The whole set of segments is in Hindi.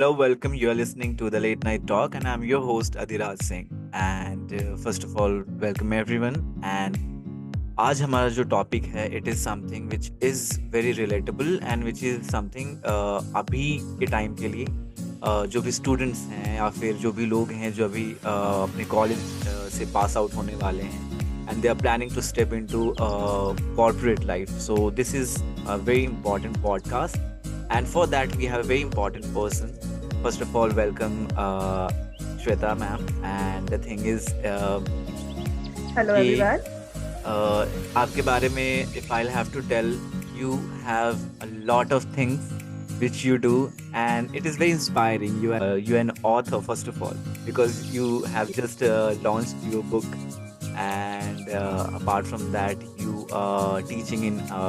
Hello, welcome. You are listening to the Late Night Talk, and I'm your host Adhiraj Singh. And first of all, welcome everyone. And आज हमारा जो टॉपिक है it is something which is very relatable and which is something अभी के टाइम के लिए जो भी स्टूडेंट्स हैं या फिर जो भी लोग हैं जो अभी अपने कॉलेज से पास आउट होने वाले हैं and they are planning to step into corporate life. So this is a very important podcast, and for that we have a very important person. First of all, welcome Shweta ma'am. And the thing is Hello कि everyone. आपके बारे में if I'll have to tell, you have a lot of things which you do, and it is very inspiring. You are an author first of all, because you have just launched your book, and apart from that you are teaching in a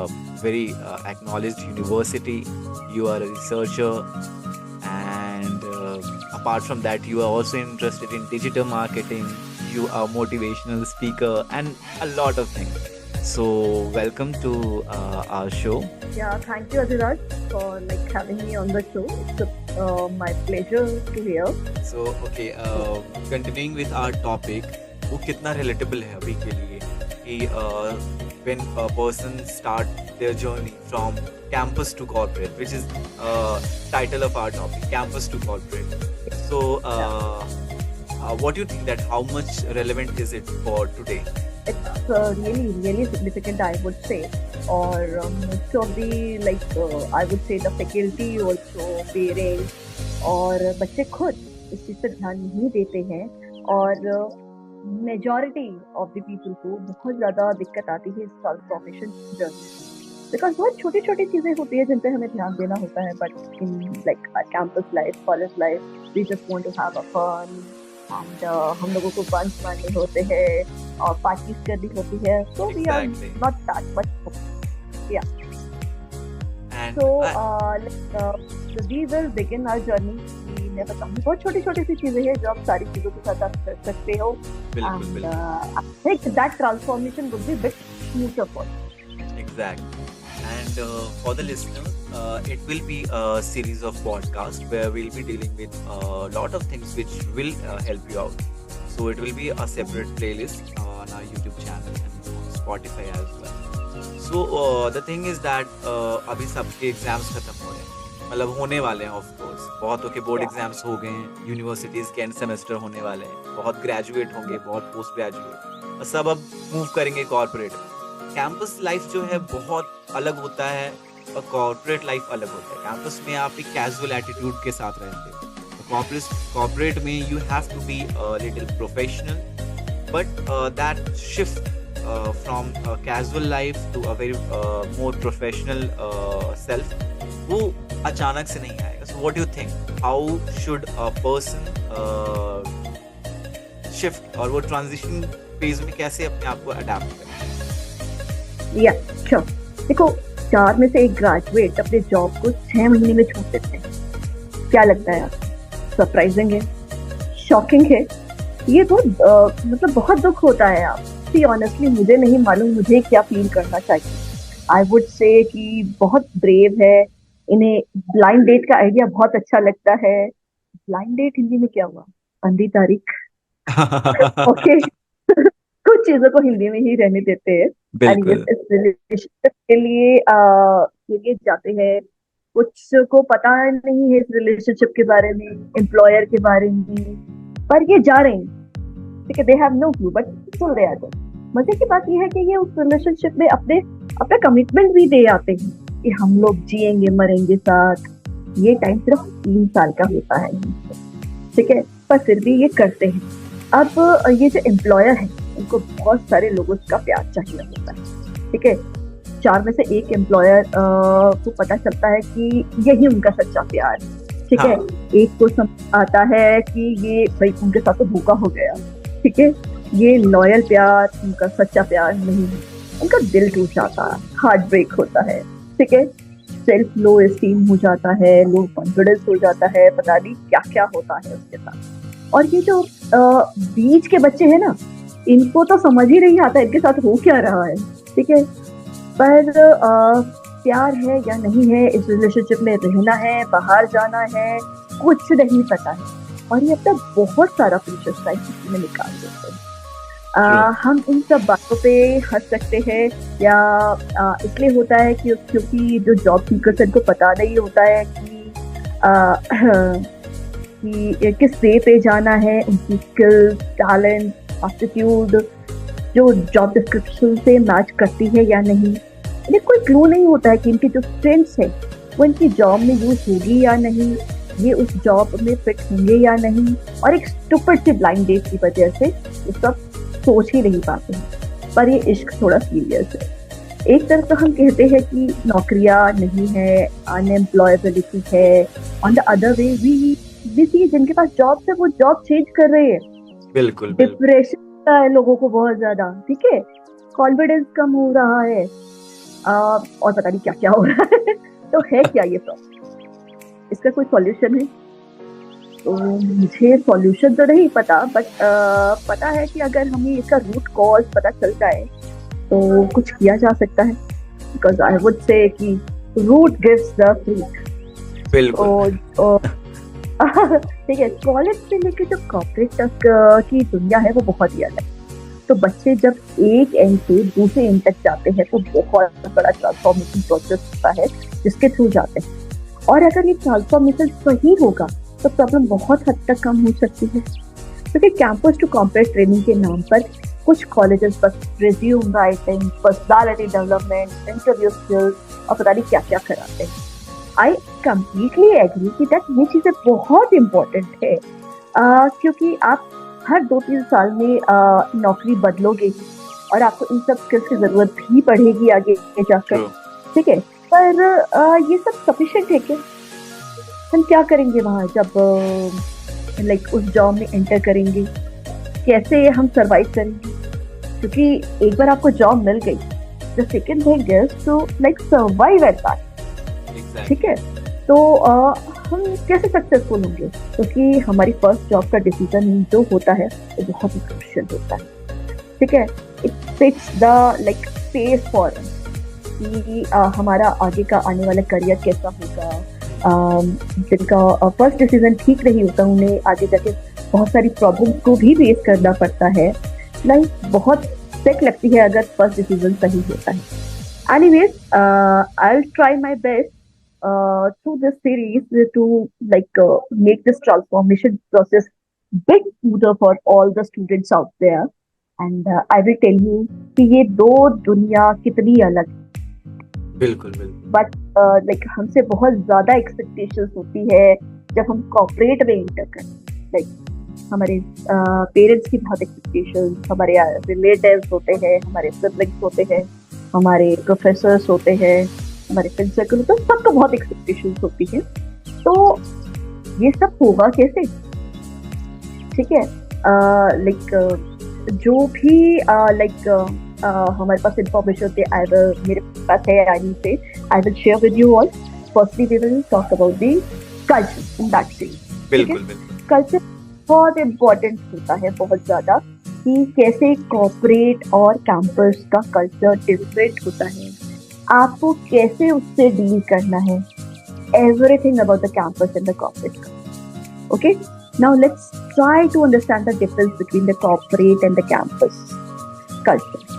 very acknowledged university. You are a researcher, and apart from that you are also interested in digital marketing. You are a motivational speaker and a lot of things. So welcome to our show. Yeah, thank you Adhiraj for having me on the show. My pleasure to hear. So okay, continuing with our topic, वो कितना relatable है अभी के लिए कि when a person start their journey from campus to corporate, which is title of our topic, campus to corporate. So what do you think that how much relevant is it for today? It's really significant, I would say. Or most of the I would say the faculty also, parents और बच्चे खुद इस चीज़ पर ध्यान नहीं देते हैं, और मेजॉरिटी ऑफ द पीपल को बहुत ज़्यादा दिक्कत आती है इस ट्रांसफॉर्मेशन जर्नी, बिकॉज बहुत छोटी छोटी चीज़ें होती है जिन पे हमें ध्यान देना होता है. But in campus life, college life, we just want to have a fun, and हम लोगों को बंच मारने होते हैं और पार्टीज करनी होती है. So we are Exactly. Not that much. Yeah And so we will begin our journey. मैं बताऊंगी बहुत छोटी छोटी सी चीजें हैं जो आप सारी चीजों के साथ आप कर सकते हो, बिल्कुल and बिल्कुल I think that transformation would be bit smoother for you. exactly. And for the listeners, it will be a series of podcasts where we'll be dealing with a lot of things which will help you out. So it will be a separate playlist on our YouTube channel and on Spotify as well. So the thing is that अभी सबके एग्जाम्स खत्म हो रहे हैं, मतलब होने वाले हैं. ऑफ कोर्स बहुतों के बोर्ड Yeah. एग्जाम्स हो गए हैं, यूनिवर्सिटीज़ के एंड सेमेस्टर होने वाले हैं, बहुत ग्रेजुएट होंगे, बहुत पोस्ट ग्रेजुएट, और सब अब मूव करेंगे कॉर्पोरेट. कैंपस लाइफ जो है बहुत अलग होता है और कॉर्पोरेट लाइफ अलग होता है. कैंपस में आप एक कैजुअल एटीट्यूड के साथ रहते हो, कॉर्पोरेट में you have to be little professional. But that shift from a casual life to a very more professional self, वो अचानक से नहीं आएगा. So what do you think? How should a person shift, और वो transition phase में कैसे अपने आप को adapt करें? या श्योर. देखो, 4 में से एक ग्रेजुएट अपने जॉब को 6 महीने में छोड़ देते हैं. क्या लगता है आपको? सरप्राइजिंग है, शॉकिंग है, ये बहुत मतलब बहुत दुख होता है. आप ऑनेस्टली मुझे नहीं मालूम मुझे क्या फील करना चाहिए. आई वुड से कि बहुत ब्रेव है. इन्हें ब्लाइंड डेट का आइडिया बहुत अच्छा लगता है. ब्लाइंड डेट हिंदी में क्या हुआ? अंधी तारीख. ओके. कुछ चीजों को हिंदी में ही रहने देते हैं. एंड बिल्कुल. इस रिलेशनशिप के लिए जाते हैं. कुछ को पता नहीं है इस रिलेशनशिप के बारे में, एम्प्लॉयर के बारे में, पर ये जा रहे हैं. ठीक है, they have no clue but still they are there. मजे की बात यह है कि ये उस रिलेशनशिप में अपना कमिटमेंट भी दे आते हैं कि हम लोग जिएंगे मरेंगे साथ. ये टाइम सिर्फ 3 साल का होता है, ठीक है, पर फिर भी ये करते हैं. अब ये जो एम्प्लॉयर है उनको बहुत सारे लोगों का प्यार चाहिए होता है. ठीक है, 4 में से एक एम्प्लॉयर को पता चलता है कि यही उनका सच्चा प्यार है. ठीक है, हाँ. एक को समझ आता है कि ये भाई उनके साथ तो धोखा हो गया. ठीक है, ये लॉयल प्यार उनका सच्चा प्यार नहीं है. उनका दिल टूट जाता है, हार्ट ब्रेक होता है. ठीक है, सेल्फ लो एस्टीम हो जाता है, लो कॉन्फिडेंस हो जाता है, पता नहीं क्या क्या होता है उसके साथ. और ये जो बीच के बच्चे हैं ना, इनको तो समझ ही नहीं आता इनके साथ हो क्या रहा है. ठीक है, पर प्यार है या नहीं है, इस रिलेशनशिप में रहना है, बाहर जाना है, कुछ नहीं पता है, और ये अपना बहुत सारा फ्यूचर टाइम इसी में निकाल देते हैं। ट्रू। हम इन सब बातों पे हंस सकते हैं, या इसलिए होता है कि क्योंकि जो जॉब सीकर्स इनको पता नहीं होता है कि आ, कि किस वे पे जाना है, उनकी स्किल्स, टैलेंट, एप्टीट्यूड जो जॉब डिस्क्रिप्शन से मैच करती है या नहीं। इन्हें कोई क्लू नहीं होता है कि इनकी जो स्ट्रेंथ्स है वो इनकी जॉब में यूज होगी या नहीं, ये उस जॉब में फिट होंगे या नहीं, और एक स्टूपिड सी ब्लाइंड डेट की वजह से ये सब सोच ही नहीं पाते हैं। पर ये इश्क थोड़ा सीरियस है। एक तरफ तो हम कहते हैं कि नौकरियां नहीं है, अनएम्प्लॉयबिलिटी है, on the other way we see जिनके पास जॉब है वो जॉब चेंज कर रहे हैं। बिल्कुल बिल्कुल। डिप्रेशन होता है लोगों को बहुत ज्यादा, ठीक है, कॉन्फिडेंस कम हो रहा है, और पता नहीं क्या क्या हो रहा है। तो है क्या ये प्रॉब्लम? इसका कोई सॉल्यूशन है? तो मुझे सॉल्यूशन तो नहीं पता, बट पता है कि अगर हमें इसका रूट कॉज पता चल जाए तो कुछ किया जा सकता है। बिकॉज आई वुड से कि रूट गिव्स द फ्रूट। बिल्कुल। ठीक है, कॉलेज से लेके जो कॉर्पोरेट तक की दुनिया है वो बहुत ही अलग है। तो बच्चे जब एक एंड से दूसरे एंड तक जाते हैं तो बहुत बड़ा ट्रांसफॉर्मेशन प्रोसेस होता है जिसके थ्रू जाते हैं, और अगर ये ट्रांसफॉर्मेशन सही होगा तो प्रॉब्लम बहुत हद तक कम हो सकती है। क्योंकि कैंपस टू कॉर्पोरेट ट्रेनिंग के नाम पर कुछ कॉलेजेस बस resume writing, personality development, interview skills और पता नहीं क्या क्या कराते हैं। आई कम्प्लीटली एग्री कि दैट ये चीज़ें बहुत इम्पोर्टेंट है, क्योंकि आप हर 2-3 साल में नौकरी बदलोगे ही, और आपको इन सब स्किल्स की ज़रूरत भी पड़ेगी आगे जाकर, ट्रू। ठीक है। पर ये सब सफिशिएंट है क्या? हम क्या करेंगे वहाँ जब लाइक उस जॉब में एंटर करेंगे? कैसे हम सरवाइव करेंगे? क्योंकि एक बार आपको जॉब मिल गई, the second thing is to like survive at that, ठीक है। तो हम कैसे सक्सेसफुल होंगे? क्योंकि हमारी फर्स्ट जॉब का डिसीजन जो होता है वो बहुत ही क्रूशियल होता है, ठीक है। It fix the like space for कि हमारा आगे का आने वाला करियर कैसा होगा। जिनका फर्स्ट डिसीजन ठीक नहीं होता उन्हें आगे जाके बहुत सारी प्रॉब्लम्स को भी फेस करना पड़ता है। लाइफ बहुत सेक लगती है अगर फर्स्ट डिसीजन सही होता है। Anyways, I will try my best through this series to make this transformation process bit smoother for all the students out there, and I will tell you कि ये दो दुनिया कितनी अलग, बिल्कुल बिल्कुल। बट लाइक हमसे बहुत ज्यादा एक्सपेक्टेशंस होती है जब हम कॉर्पोरेट में एंटर करते हैं। लाइक हमारे पेरेंट्स की बहुत एक्सपेक्टेशंस, हमारे रिलेटिव्स होते हैं, हमारे सिबलिंग्स होते हैं, हमारे प्रोफेसर्स होते हैं, हमारे फ्रेंड सर्कल होता है, सबको बहुत एक्सपेक्टेशंस होती है। तो ये सब होगा कैसे? ठीक है, लाइक जो भी लाइक हमारे पास इंफॉर्मेशन होती है, मेरे पास है, I will share with you all. Firstly we will talk about the culture in that sense. बिल्कुल बिल्कुल। कल्चर बहुत इम्पोर्टेंट होता है, बहुत ज्यादा, कि कैसे कॉर्पोरेट और कैंपस का कल्चर डिफरेंट होता है, आपको कैसे उससे डील करना है। Everything about the campus and the corporate. Okay, now let's try to understand the difference between the corporate and the campus culture.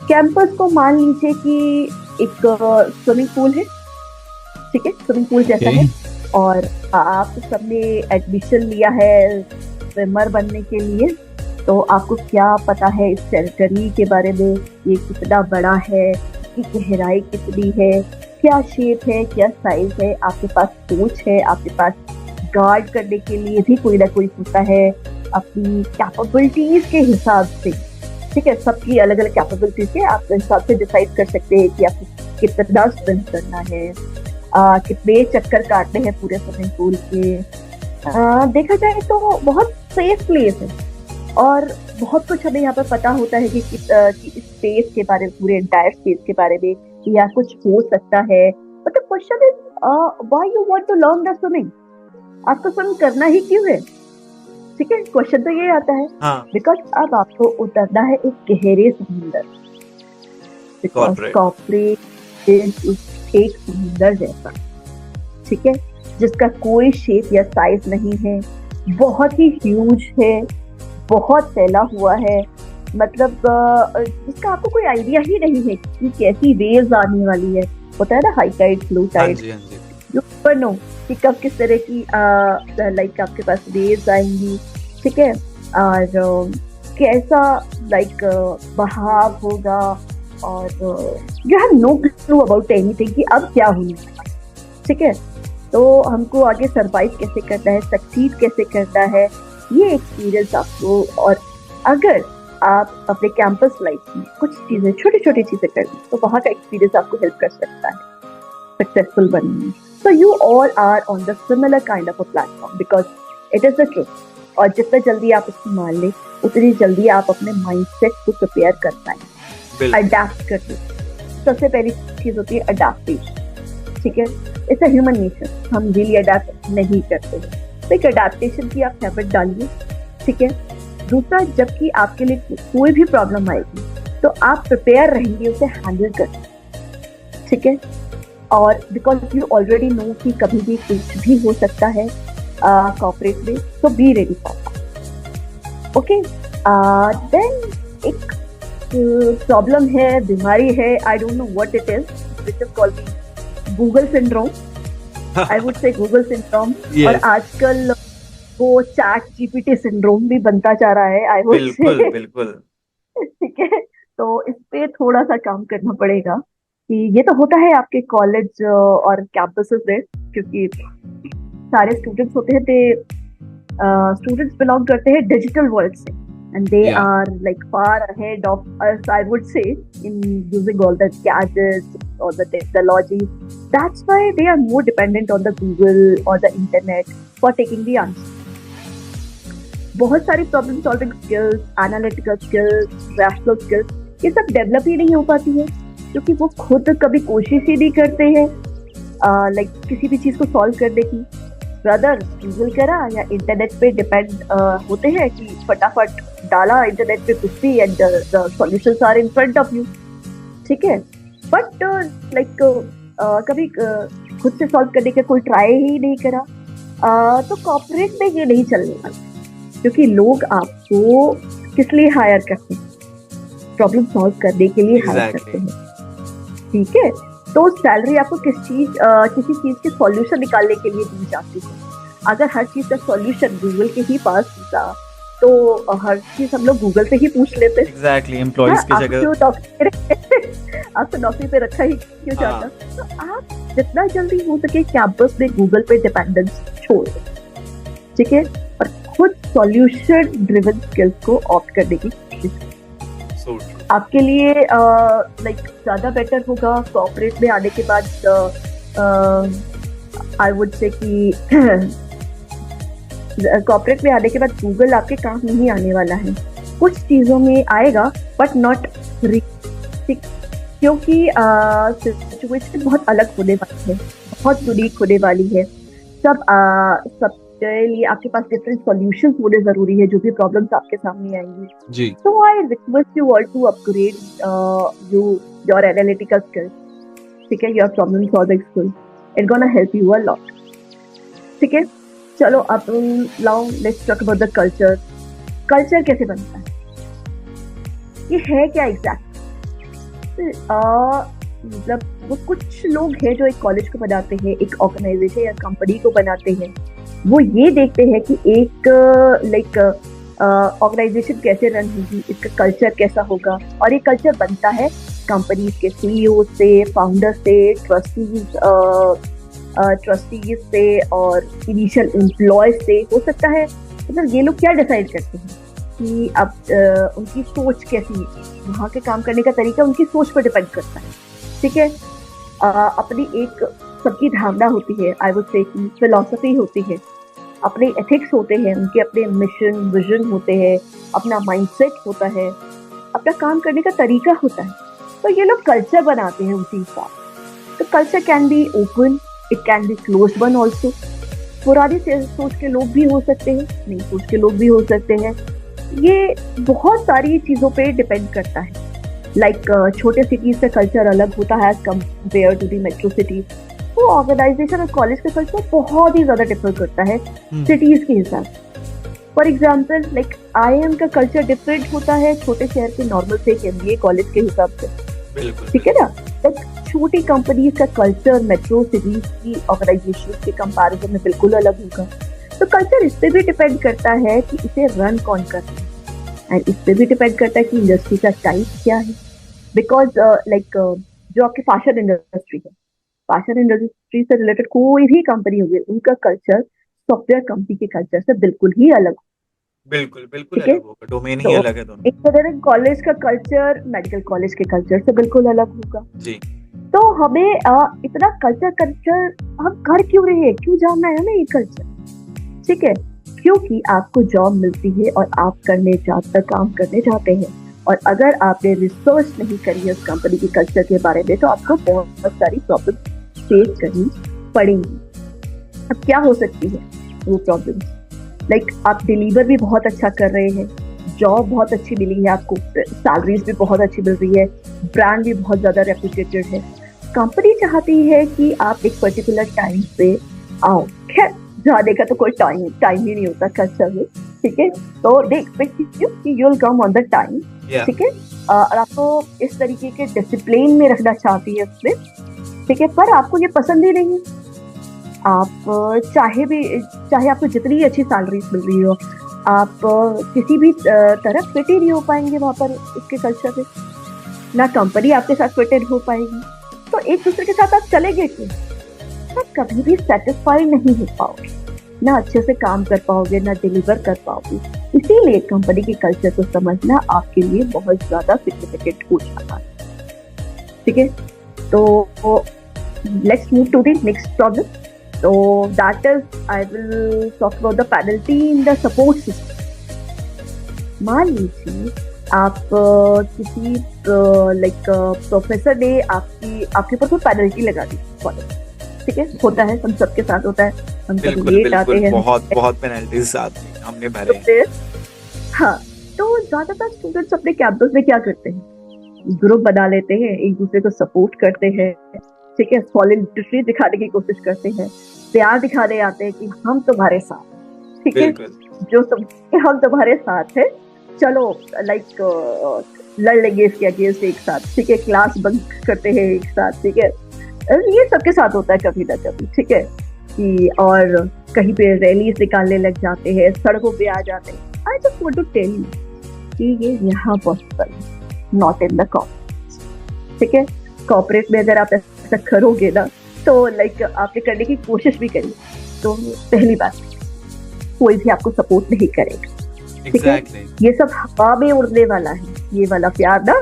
Campus को मान लीजिए कि एक स्विमिंग पूल है, ठीक है, स्विमिंग पूल जैसा है, और आप सबने एडमिशन लिया है स्विमर बनने के लिए। तो आपको क्या पता है इस टेरिटरी के बारे में, ये कितना बड़ा है, की गहराई कितनी है, क्या शेप है, क्या साइज है, आपके पास कोच है, आपके पास गार्ड करने के लिए भी कोई ना कोई होता है अपनी कैपेबिलिटीज के हिसाब से, ठीक है। सबकी अलग अलग कैपेबिलिटीज है, आप हिसाब से डिसाइड कर सकते हैं कि आपको कितना स्विम करना है, कितने चक्कर काटने हैं पूरे स्विमिंग पूल के। देखा जाए तो बहुत सेफ प्लेस है, और बहुत कुछ हमें यहाँ पर पता होता है कि स्पेस के बारे में, पूरे एंटायर स्पेस के बारे में, या कुछ हो सकता है। But the question is why you want to learn the swimming? आपको स्विम करना ही क्यों है? ठीक है, क्वेश्चन तो ये आता है। बिकॉज अब आपको उतरना है एक गहरे समुंदर, बिकॉज कॉर्पोरेट एक समुंदर जैसा, ठीक है। जिसका कोई शेप या साइज नहीं है, बहुत ही ह्यूज है, बहुत फैला हुआ है, मतलब जिसका आपको कोई आइडिया ही नहीं है कि कैसी वेव्स आने वाली है। होता है ना हाई टाइड, लो हाँ टाइड, जी, हाँ जी। यू नेवर नो कि कब किस तरह की लाइक आपके पास वेव्स आएंगी, ठीक है, और कैसा लाइक बहाव होगा, और you have no clue about anything कि अब क्या होने वाला है, ठीक है। तो हमको आगे सरवाइव कैसे करना है, सक्सीड कैसे करना है, ये एक्सपीरियंस आपको, और अगर आप अपने कैंपस लाइफ में कुछ चीजें, छोटी छोटी चीजें कर लें, तो वहाँ का एक्सपीरियंस आपको हेल्प कर सकता है सक्सेसफुल बनने में। So you all are on the similar kind of a platform because it is the truth. और जितना जल्दी आप इसको मान लें, उतनी जल्दी आप अपने माइंडसेट को प्रिपेयर कर पाएंगे, बिल्कुल अडेप्ट कर लें। सबसे पहली चीज होती है अडेप्टेशन, ठीक है। इट्स अ ह्यूमन नेचर, हम रियली अडेप्ट नहीं करते हैं, तो एक अडेप्टेशन की आप हैबिट डालिए, ठीक है। दूसरा, जबकि आपके लिए कोई भी प्रॉब्लम आएगी तो आप प्रिपेयर रहेंगे उसे हैंडल करने, ठीक है। और बिकॉज यू ऑलरेडी नो कि कभी भी कुछ भी हो सकता है कॉर्पोरेट में, तो be ready for that, okay. Then एक प्रॉब्लम है, बीमारी है, I don't know what it is, which is called Google syndrome, I would say Google syndrome. Yes. और आजकल वो चैट जीपीटी सिंड्रोम भी बनता जा रहा है, आई वुड बिल्कुल से, बिल्कुल। ठीक है। तो इस पे थोड़ा सा काम करना पड़ेगा कि ये तो होता है आपके कॉलेज और कैंपसेस में, क्योंकि सारे स्टूडेंट्स होते हैं, स्टूडेंट्स बिलोंग करते हैं डिजिटल वर्ल्ड से, and they Yeah. are like far ahead of us, I would say, in using all the gadgets or the technology. That's why they are more dependent on the Google or the internet for taking the answer. बहुत सारी problem solving skills, analytical skills, rational skills, ये सब डेवलप ही नहीं हो पाती है क्योंकि वो खुद कभी कोशिश ही नहीं करते हैं लाइक किसी भी चीज को सॉल्व करने की। ब्रदर गूगल करा या इंटरनेट पे डिपेंड होते हैं कि फटाफट डाला इंटरनेट पे कुछ भी and the solutions are in front of you, ठीक है। बट लाइक कभी खुद से सॉल्व करने का कोई ट्राई ही नहीं करा, तो कॉर्पोरेट में ये नहीं चलने वाला, क्योंकि लोग आपको किस लिए हायर करते हैं, प्रॉब्लम सॉल्व करने के लिए हायर करते हैं, ठीक है। तो सैलरी आपको किसी चीज के सॉल्यूशन निकालने के लिए दी जाती है। अगर हर चीज का सॉल्यूशन गूगल के ही पास होता तो हर चीज हम लोग गूगल से ही पूछ लेते। एग्जैक्टली, एम्प्लॉइज की जगह आपको नौकरी पे रखा ही क्यों जाता। तो आप जितना जल्दी हो सके कैंपस में गूगल पे डिपेंडेंस छोड़ दो, ठीक है, और खुद सॉल्यूशन ड्रिवन स्किल्स को ऑप्ट करने की कोशिश आपके लिए लाइक ज्यादा बेटर होगा। कॉर्पोरेट में आने के बाद आई वुड से कि कॉर्पोरेट में आने के बाद गूगल आपके काम नहीं आने वाला है, कुछ चीजों में आएगा बट नॉट रियलिस्टिक, क्योंकि सिचुएशन बहुत अलग होने वाली है, बहुत यूनिक होने वाली है। सबके लिए आपके पास डिफरेंट सॉल्यूशंस होने जरूरी है जो भी प्रॉब्लम्स आपके सामने आएंगी जी। So I request you all to upgrade your analytical skills, ठीक है, your problem solving skills. It's gonna help you a lot, ठीक है। चलो अब now let's talk about the culture. Culture कैसे बनता है, ये है क्या एग्जैक्ट? मतलब वो कुछ लोग हैं जो एक कॉलेज को बनाते हैं, एक ऑर्गेनाइजेशन या कंपनी को बनाते हैं, वो ये देखते हैं कि एक लाइक ऑर्गेनाइजेशन कैसे रन होगी, इसका कल्चर कैसा होगा, और ये कल्चर बनता है कंपनीज के सीईओ से, फाउंडर से, ट्रस्टीज से और इनिशियल एम्प्लॉयज से हो सकता है। मतलब ये लोग क्या डिसाइड करते हैं कि अब उनकी सोच कैसी है, वहाँ के काम करने का तरीका उनकी सोच पर डिपेंड करता है, ठीक है। अपनी एक सबकी धारणा होती है, आई वुड से कि फिलॉसफी होती है, अपने एथिक्स होते हैं, उनके अपने मिशन विजन होते हैं, अपना माइंडसेट होता है, अपना काम करने का तरीका होता है। तो ये लोग कल्चर बनाते हैं उसी हिसाब। तो culture can be open, it can be close one also. पुरानी सोच के लोग भी हो सकते हैं, नई सोच के लोग भी हो सकते हैं, ये बहुत सारी चीज़ों पे डिपेंड करता है। लाइक छोटे सिटीज का कल्चर अलग होता है as compare to the metro cities, वो ऑर्गेनाइजेशन और कॉलेज का कल्चर बहुत ही ज्यादा डिफर करता है सिटीज के हिसाब से। फॉर एग्जाम्पल लाइक IIM का कल्चर डिफरेंट होता है छोटे शहर के नॉर्मल से एक MBA कॉलेज के हिसाब से, बिल्कुल ठीक है ना। लाइक छोटी कंपनीज का कल्चर मेट्रो सिटीज की ऑर्गेनाइजेशन के कंपैरिजन में बिल्कुल अलग होगा। तो कल्चर इस पे भी डिपेंड करता है कि इसे रन कौन करता है, एंड इस पे भी डिपेंड करता है कि इंडस्ट्री का टाइप क्या है। बिकॉज लाइक जो आपकी फैशन इंडस्ट्री है, फैशन इंडस्ट्री से रिलेटेड कोई भी कंपनी होगी, उनका कल्चर सॉफ्टवेयर कंपनी के कल्चर से बिल्कुल ही अलग, बिल्कुल बिल्कुल ठीक है। अलग होगा, डोमेन ही तो अलग है दोनों। इंजीनियरिंग कॉलेज का कल्चर मेडिकल कॉलेज के कल्चर से बिल्कुल अलग होगा। जी तो हमें इतना कल्चर कल्चर हम कर क्यों रहे हैं, क्यों जानना है हमें ये कल्चर, ठीक है। क्योंकि आपको जॉब मिलती है और आप काम करने जाते हैं, और अगर आपने रिसर्च नहीं करी है उस कंपनी के कल्चर के बारे में तो आपको बहुत सारी प्रॉब्लम फेस करनी पड़ेंगी। अब क्या हो सकती है वो प्रॉब्लम, लाइक आप डिलीवर भी बहुत अच्छा कर रहे हैं, जॉब बहुत अच्छी मिली है आपको, सैलरीज भी बहुत अच्छी मिल रही है, ब्रांड भी बहुत ज्यादा रेपुटेटेड है, कंपनी चाहती है कि आप एक पर्टिकुलर टाइम पे आओ। खैर जाने का तो कोई टाइम ही नहीं होता कल्चर में, ठीक है। तो दे एक्सपेक्ट यू कि you will come on the time, ठीक है। और आपको इस तरीके के डिसिप्लिन में रखना चाहती है उसमें, ठीक है। पर आपको ये पसंद ही नहीं, आप चाहे आपको जितनी अच्छी सैलरीज मिल रही हो, आप किसी भी तरह फिट ही नहीं हो पाएंगे वहां पर उसके कल्चर में, ना कंपनी आपके साथ फिटेड हो पाएगी। तो एक दूसरे के साथ आप चलेंगे क्यों, आप कभी भी सेटिस्फाइड नहीं हो पाओगे, ना अच्छे से काम कर पाओगे, ना डिलीवर कर पाओगे। इसीलिए कंपनी के कल्चर को समझना आपके लिए बहुत ज्यादा सिग्निफिकेंट हो जाता है, ठीक है। तो let's move to the next problem. So that is, I will talk about the penalty in the support system. मान लीजिए आप किसी लाइक प्रोफेसर ने आपके ऊपर कोई पेनल्टी लगा दी, ठीक है, होता है, हम सबके साथ होता है, हम सब लेट आते हैं, बहुत पेनल्टीज साथ हमने भरे। हाँ, तो ज्यादातर स्टूडेंट्स अपने कैंपस में क्या करते हैं, ग्रुप बना लेते हैं, एक दूसरे को सपोर्ट करते हैं, ठीक है, सॉलिडिटी दिखाने की कोशिश करते हैं, प्यार दिखाने आते हैं कि हम तुम्हारे साथ, ठीक है, जो हम तुम्हारे साथ है, चलो लाइक लड़ लेंगे इसके अगेंस्ट एक साथ, ठीक है, क्लास बंक करते हैं एक साथ, ठीक है। ये सबके साथ होता है कभी ना कभी, ठीक है, कि और कहीं पे रैलीज निकालने लग जाते हैं, सड़कों पे आ जाते हैं। I just want to tell you कि ये यहाँ पॉसिबल है, नॉट इन द कॉर्पोरेट, ठीक है। कॉर्पोरेट में अगर आप ऐसा करोगे ना तो लाइक आपने करने की कोशिश भी करी तो पहली बात कोई भी आपको सपोर्ट नहीं करेगा, ठीक है। ये सब हवा में उड़ने वाला है, ये वाला प्यार ना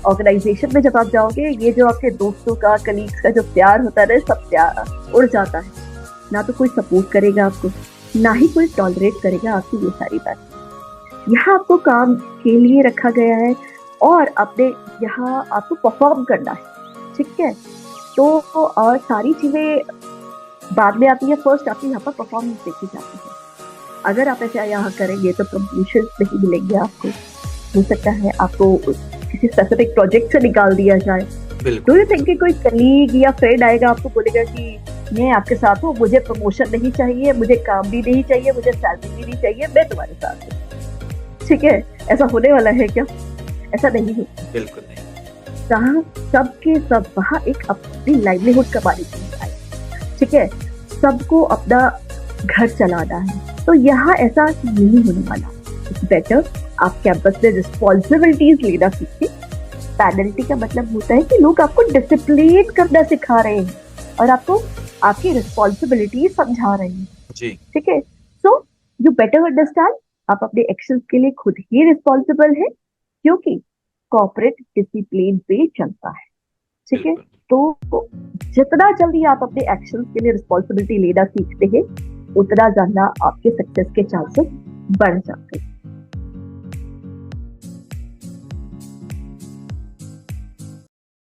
ऑर्गेनाइजेशन में जब आप जाओगे, ये जो आपके दोस्तों का, कलीग्स का जो प्यार होता है, सब प्यार उड़ जाता है। ना तो कोई सपोर्ट करेगा आपको, ना ही कोई टॉलरेट करेगा आपकी ये सारी बात। यहाँ आपको काम के लिए रखा गया है और अपने यहाँ आपको परफॉर्म करना है, ठीक है। तो और सारी चीजें बाद में आती है, फर्स्ट आपकी यहाँ पर परफॉर्मेंस देखी जाती है। अगर आप ऐसे यहाँ करेंगे तो प्रमोशन नहीं मिलेंगे आपको, हो सकता है आपको किसी स्पेसिफिक प्रोजेक्ट से निकाल दिया जाए। डू यू थिंक कि कोई कलीग या फ्रेंड आएगा आपको बोलेगा कि मैं आपके साथ हूँ, मुझे प्रमोशन नहीं चाहिए, मुझे काम भी नहीं चाहिए, मुझे सैलरी भी नहीं चाहिए, मैं तुम्हारे साथ हूँ, ठीक है। ऐसा होने वाला है क्या? ऐसा नहीं है, बिल्कुल नहीं। जहाँ सबके सब वहाँ एक अपनी लाइवलीहुड कमाने के लिए आए, ठीक है, सबको अपना घर चलाना है, तो यहाँ ऐसा नहीं होने वाला। इट्स बेटर आप कैंपस में रिस्पॉन्सिबिलिटीज लेना सीखें। पेनल्टी का मतलब होता है कि लोग आपको डिसिप्लिन करना सिखा रहे हैं और आपको आपकी रिस्पॉन्सिबिलिटी समझा रहे हैं, ठीक है। सो यू बेटर अंडरस्टैंड, आप अपने एक्शंस के लिए खुद ही रिस्पॉन्सिबल है, क्योंकि कॉर्पोरेट डिसिप्लिन पे चलता है, ठीक है। तो जितना जल्दी आप अपने एक्शंस के लिए रिस्पॉन्सिबिलिटी लेना सीखते हैं, उतना ज्यादा आपके सक्सेस के चांसेस बढ़ जाते हैं।